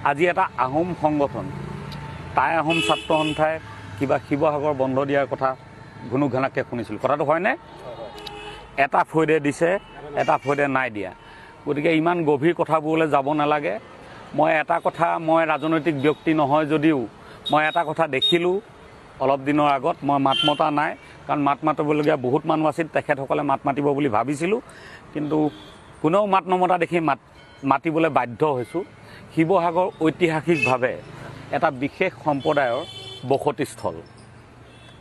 আজি এটা আহোম সংগঠন টাই আহোম ছাত্ৰ সন্থাই কিবা শিৱসাগৰ বন্ধ দিয়াৰ কথা ঘুনুঘানাকৈ শুনিছিলোঁ। কথাটো হয়নে? এটা ফৈদে দিছে, এটা ফৈদে নাই দিয়া। গতিকে ইমান গভীৰ কথাবোৰলৈ যাব নালাগে। মই এটা কথা, মই ৰাজনৈতিক ব্যক্তি নহয় যদিও মই এটা কথা দেখিলোঁ অলপ দিনৰ আগত। মই মাত মতা নাই, কাৰণ মাত মাতিবলগীয়া বহুত মানুহ আছিল, তেখেতসকলে মাত মাতিব বুলি ভাবিছিলোঁ, কিন্তু কোনেও মাত নমতা দেখি মাতিবলৈ বাধ্য হৈছোঁ। শিৱসাগৰ ঐতিহাসিকভাৱে এটা বিশেষ সম্প্ৰদায়ৰ বসতিস্থল।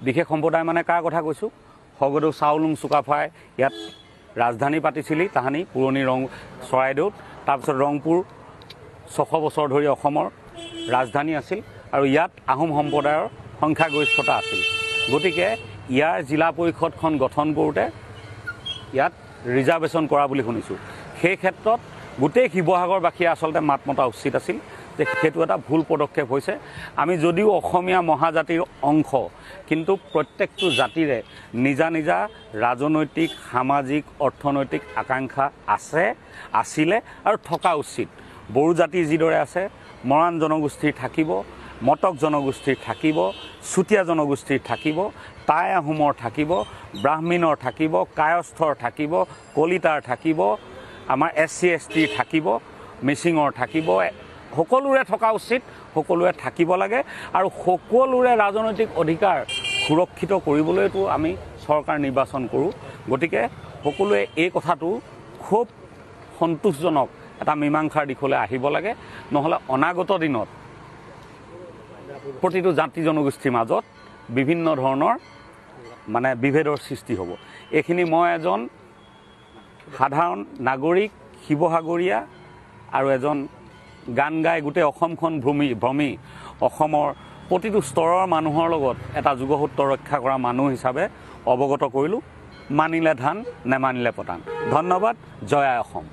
বিশেষ সম্প্ৰদায় মানে কাৰ কথা কৈছোঁ? স্বৰ্গদেউ চাওলুং চুকাফাই ইয়াত ৰাজধানী পাতিছিলি তাহানি পুৰণি চৰাইদেউত। তাৰপিছত ৰংপুৰ 600 বছৰ ধৰি অসমৰ ৰাজধানী আছিল, আৰু ইয়াত আহোম সম্প্ৰদায়ৰ সংখ্যাগৰিষ্ঠতা আছিল। গতিকে ইয়াৰ জিলা পৰিষদখন গঠন কৰোঁতে ইয়াত ৰিজাৰ্ভেশ্যন কৰা বুলি শুনিছোঁ। সেই ক্ষেত্ৰত গোটেই শিৱসাগৰবাসীয়ে আচলতে মাত মতা উচিত আছিল যে সেইটো এটা ভুল পদক্ষেপ হৈছে। আমি যদিও অসমীয়া মহাজাতিৰ অংশ, কিন্তু প্ৰত্যেকটো জাতিৰে নিজা নিজা ৰাজনৈতিক, সামাজিক, অৰ্থনৈতিক আকাংক্ষা আছিলে আৰু থকা উচিত। বড়ো জাতিৰ যিদৰে আছে, মৰাণ জনগোষ্ঠীৰ থাকিব, মটক জনগোষ্ঠীৰ থাকিব, চুতীয়া জনগোষ্ঠীৰ থাকিব, টাই আহোমৰ থাকিব, ব্ৰাহ্মণৰ থাকিব, কায়স্থৰ থাকিব, কলিতাৰ থাকিব, আমাৰ SC ST থাকিব, মিচিঙৰ থাকিব। সকলোৰে থকা উচিত, সকলোৰে থাকিব লাগে, আৰু সকলোৰে ৰাজনৈতিক অধিকাৰ সুৰক্ষিত কৰিবলৈতো আমি চৰকাৰ নিৰ্বাচন কৰোঁ। গতিকে সকলোৱে এই কথাটো খুব সন্তোষজনক এটা মীমাংসাৰ দিশলৈ আহিব লাগে, নহ'লে অনাগত দিনত প্ৰতিটো জাতি জনগোষ্ঠীৰ মাজত বিভিন্ন ধৰণৰ মানে বিভেদৰ সৃষ্টি হ'ব। এইখিনি মই এজন সাধাৰণ নাগৰিক, শিৱসাগৰীয়া, আৰু এজন গান গাই গোটেই অসমখন ভ্ৰমি অসমৰ প্ৰতিটো স্তৰৰ মানুহৰ লগত এটা যুগসূত্ৰ ৰক্ষা কৰা মানুহ হিচাপে অৱগত কৰিলোঁ। মানিলে ধান, নেমানিলে পতান। ধন্যবাদ। জয় আই অসম।